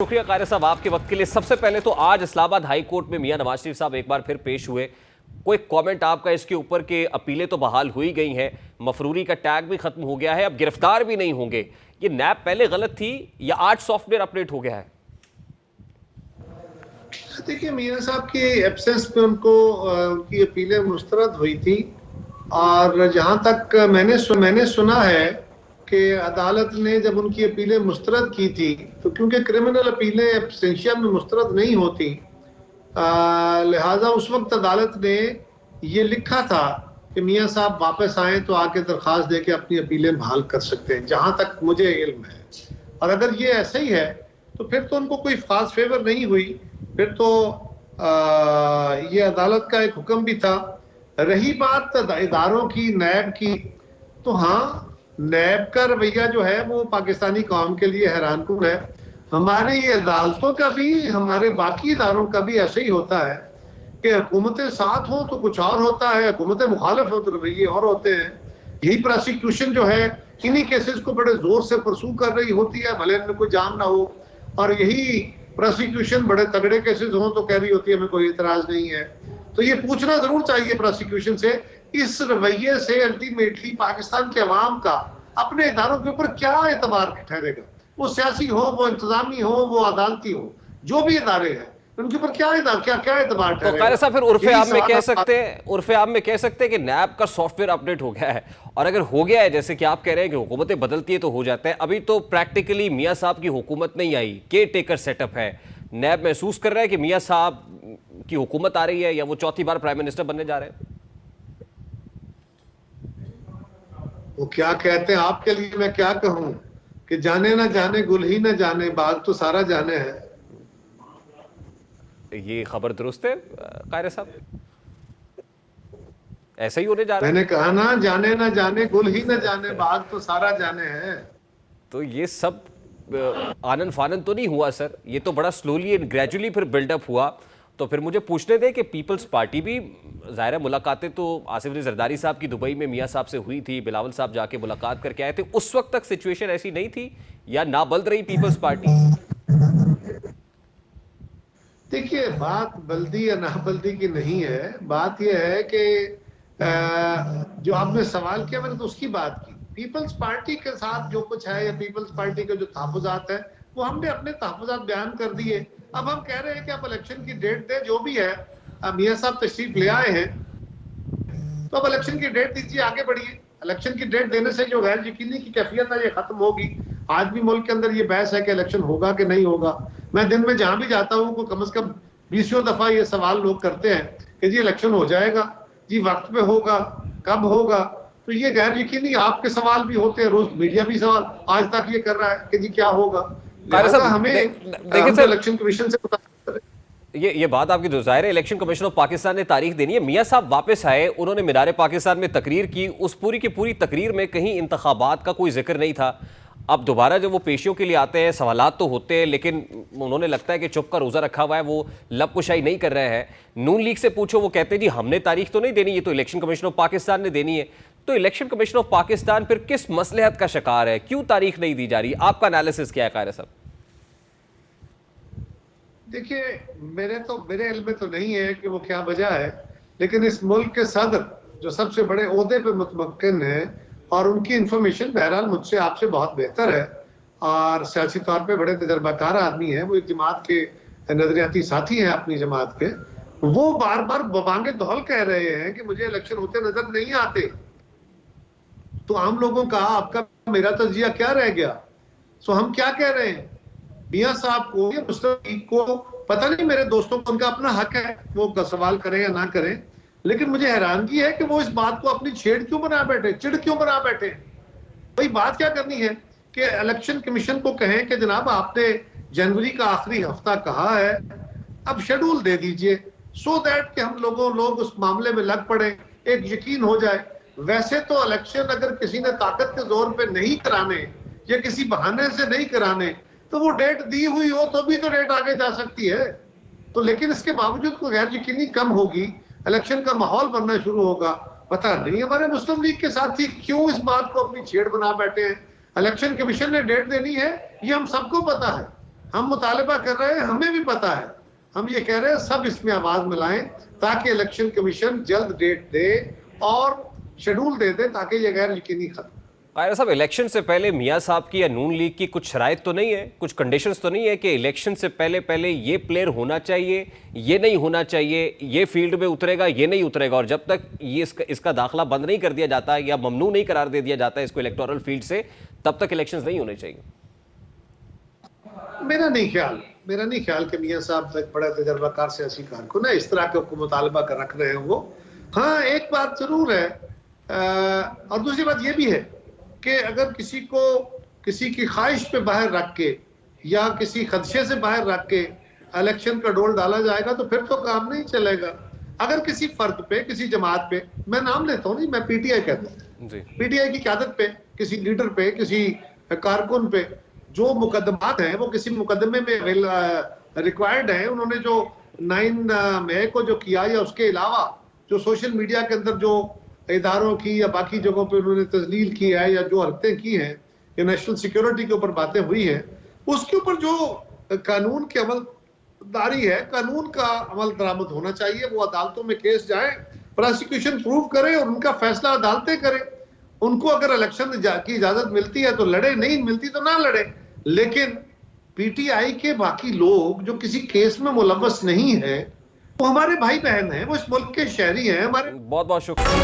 शुक्रिया कारी साहब आपके वक्त के लिए। सबसे पहले तो आज इस्लामाबाद हाई कोर्ट में मियां नवाज शरीफ साहब एक बार फिर पेश हुए। कोई कमेंट आपका इसके ऊपर कि अपीलें तो बहाल हुई गई हैं, मफरूरी का टैग भी खत्म हो गया है, अब गिरफ्तार भी नहीं होंगे, ये नैब पहले गलत थी या आज सॉफ्टवेयर अपडेट हो गया है? देखिए, मियां साहब की एब्सेंस पे उनकी अपीलें मुस्तरद हुई थी और जहां तक मैंने सुना है कि अदालत ने जब उनकी अपीलें मुस्तरद की थी तो क्योंकि क्रिमिनल अपीलें एब्सेंशिया में मुस्तरद नहीं होती, लिहाजा उस वक्त अदालत ने ये लिखा था कि मियां साहब वापस आए तो आके दरख्वास्त दे के अपनी अपीलें बहाल कर सकते हैं, जहां तक मुझे इल्म है। और अगर ये ऐसा ही है तो फिर तो उनको कोई खास फेवर नहीं हुई, फिर तो ये अदालत का एक हुक्म भी था। रही बात इदारों की, नैब की, तो हाँ, नैब का रवैया जो है वो पाकिस्तानी कौम के लिए हैरानकुन है। हमारे ये अदालतों का भी, हमारे बाकी इदारों का भी ऐसे ही होता है कि हुकूमतें साथ हो तो कुछ और होता है, हुकूमतें मुखालिफ हो तो रवैये और होते हैं। यही प्रोसिक्यूशन जो है इन्हीं केसेस को बड़े जोर से परसू कर रही होती है, भले इनमें कोई जान ना हो, और यही प्रोसिक्यूशन बड़े तगड़े केसेस हो तो कह रही होती है हमें कोई इतराज नहीं है। तो ये पूछना जरूर चाहिए प्रोसिक्यूशन से, इस रवैये से अल्टीमेटली पाकिस्तान के अवाम का अपने इदारों के ऊपर क्या एतबार ठहरेगा? वो सियासी हो, वो इंतजामी हो, वो अदालती हो, जो भी इदारे हैं उनके ऊपर क्या एतबार ठहरेगा? तो कारी साहब फिर उर्फे आम में कह सकते हैं कि नैब का सॉफ्टवेयर अपडेट हो गया है, और अगर हो गया है जैसे कि आप कह रहे हैं कि हुकूमतें बदलती है तो हो जाता है, अभी तो प्रैक्टिकली मियां साहब की हुकूमत नहीं आई, केयर टेकर सेटअप है, नैब महसूस कर रहा है कि मियां साहब की हुकूमत आ रही है या वो चौथी बार प्राइम मिनिस्टर बनने जा रहे हैं? वो क्या कहते हैं, आपके लिए मैं क्या कहूं कि जाने ना जाने गुल ही ना जाने, बाग तो सारा जाने है। ये खबर दुरुस्त है कारी साहब? ऐसा ही होने जा रहा है? मैंने कहा ना, जाने ना जाने गुल ही ना जाने, बाग तो सारा जाने है। तो ये सब आनन फानन तो नहीं हुआ सर, ये तो बड़ा स्लोली एंड ग्रेजुअली फिर बिल्डअप हुआ। तो फिर मुझे पूछने दें कि पीपल्स पार्टी भी, ज़ाहिर है मुलाकातें तो आसिफ अली जरदारी साहब की दुबई में मियां साहब से हुई थी, बिलावल साहब जाके मुलाकात करके आए थे, उस वक्त तक सिचुएशन ऐसी नहीं थी या ना बल्द रही पीपल्स पार्टी? देखिए, बात बल्दी या नाबल्दी की नहीं है, बात यह है कि जो आपने सवाल किया मैंने तो उसकी बात की। पीपल्स पार्टी के साथ जो कुछ है या पीपल्स पार्टी के जो तहफ़्फ़ुज़ात है वो हमने अपने तहफ़्फ़ुज़ात बयान कर दिए। अब हम कह रहे हैं कि आप इलेक्शन की डेट दें, जो भी है। मियां साहब तशरीफ ले आए हैं तो अब इलेक्शन की डेट दीजिए, आगे बढ़िए। इलेक्शन की डेट देने से जो गैर यकीनी की कैफियत है ये खत्म होगी। आज भी मुल्क के अंदर ये बहस है कि इलेक्शन होगा कि नहीं होगा। मैं दिन में जहां भी जाता हूँ को कम से कम 20 दफा ये सवाल लोग करते हैं कि जी इलेक्शन हो जाएगा जी, वक्त पे होगा, कब होगा? तो ये गैर यकीनी आपके सवाल भी होते हैं, रोज मीडिया भी सवाल आज तक ये कर रहा है कि जी क्या होगा। हमें इलेक्शन कमीशन से ये बात आपकी तो जाहिर है, इलेक्शन कमीशन ऑफ पाकिस्तान ने तारीख देनी है। मियां साहब वापस आए, उन्होंने मीनार पाकिस्तान में तकरीर की, उस पूरी की पूरी तकरीर में कहीं इंतखाबात का कोई जिक्र नहीं था। अब दोबारा जब वो पेशियों के लिए आते हैं, सवालात तो होते हैं, लेकिन उन्होंने लगता है कि चुप का रोज़ा रखा हुआ है, वो लबकुशाई नहीं कर रहे हैं। नून लीग से पूछो, वो कहते हैं जी हमने तारीख तो नहीं देनी, ये तो इलेक्शन कमीशन ऑफ पाकिस्तान ने देनी है। तो इलेक्शन कमीशन ऑफ पाकिस्तान फिर किस मसलहत का शिकार है, क्यों तारीख नहीं दी जा रही? आपका एनालिसिस क्या है कारी साहब? देखिए, मेरे इल्म में तो नहीं है कि वो क्या वजह है, लेकिन इस मुल्क के सदर जो सबसे बड़े ओहदे पे मुतमक्किन है और उनकी इंफॉर्मेशन बहरहाल मुझसे आपसे बहुत बेहतर है और सियासी तौर पे बड़े तजर्बाकार आदमी है, वो एक जमात के नजरियाती साथी हैं अपनी जमात के, वो बार बार बबांगे दौल कह रहे हैं कि मुझे इलेक्शन होते नजर नहीं आते। तो आम लोगों का, आपका, मेरा तजिया क्या रह गया? सो हम क्या कह रहे हैं? मियां साहब को या मुस्लिम लीग को, पता नहीं, मेरे दोस्तों को उनका अपना हक है वो सवाल करें या ना करें, लेकिन मुझे हैरानगी है कि वो इस बात को अपनी छेड़ क्यों बना बैठे, चिड़ क्यों बना बैठे। भाई बात क्या करनी है कि इलेक्शन कमीशन को कहें कि जनाब आपने जनवरी का आखिरी हफ्ता कहा है, अब शेड्यूल दे दीजिए, सो दैट कि हम लोग उस मामले में लग पड़े, एक यकीन हो जाए। वैसे तो इलेक्शन अगर किसी ने ताकत के जोर पे नहीं कराने या किसी बहाने से नहीं कराने तो वो डेट दी हुई हो तो भी तो डेट आगे जा सकती है। तो लेकिन इसके बावजूद कोई गैर यकीनी कम होगी, इलेक्शन का माहौल बनना शुरू होगा। पता नहीं हमारे मुस्लिम लीग के साथी क्यों इस बात को अपनी छेड़ बना बैठे हैं। इलेक्शन कमीशन ने डेट देनी है, ये हम सबको पता है, हम मुतालबा कर रहे हैं, हमें भी पता है, हम ये कह रहे हैं सब इसमें आवाज मिलाएं ताकि इलेक्शन कमीशन जल्द डेट दे और शेड्यूल दे दे ताकि ये गैर यकीनी खत्म। कायरा साहब, इलेक्शन से पहले मियां साहब की या नून लीग की कुछ शराइत तो नहीं है, कुछ कंडीशंस तो नहीं है कि इलेक्शन से पहले पहले ये प्लेयर होना चाहिए, ये नहीं होना चाहिए, ये फील्ड में उतरेगा, ये नहीं उतरेगा, और जब तक ये इसका दाखिला बंद नहीं कर दिया जाता या ममनू नहीं करार दे दिया जाता है इसको इलेक्टोरल फील्ड से, तब तक इलेक्शंस नहीं होने चाहिए? मेरा नहीं ख्याल कि मियां साहब एक बड़ा तजर्बाकार सियासी कारकुन है, इस तरह के मुतालबा कर रख रहे हैं वो। हाँ, एक बात जरूर है, और दूसरी बात ये भी है कि अगर किसी को किसी की ख्वाहिश पे बाहर रख के या किसी खदशे से बाहर रख के इलेक्शन का डोल डाला जाएगा तो फिर तो काम नहीं चलेगा। अगर किसी फर्द पे, किसी जमात पे, मैं नाम लेता हूँ, नहीं मैं पीटीआई कहता हूँ, पीटीआई की क़यादत पे, किसी लीडर पे, किसी कारकुन पे जो मुकदमात हैं वो किसी मुकदमे में रिक्वायर्ड है, उन्होंने जो 9 मई को जो किया या उसके अलावा जो सोशल मीडिया के अंदर जो इदारों की या बाकी जगहों पे उन्होंने तजलील की है या जो हरकतें की हैं या नेशनल सिक्योरिटी के ऊपर बातें हुई हैं, उसके ऊपर जो कानून की अमलदारी है, कानून का अमल दरामद होना चाहिए। वो अदालतों में केस जाए, प्रोसिक्यूशन प्रूव करे और उनका फैसला अदालतें करें। उनको अगर इलेक्शन की इजाजत मिलती है तो लड़े, नहीं मिलती तो ना लड़े। लेकिन पीटीआई के बाकी लोग जो किसी केस में मुलव्वस नहीं है वो हमारे भाई बहन हैं, वो इस मुल्क के शहरी हैं हमारे। बहुत बहुत शुक्रिया।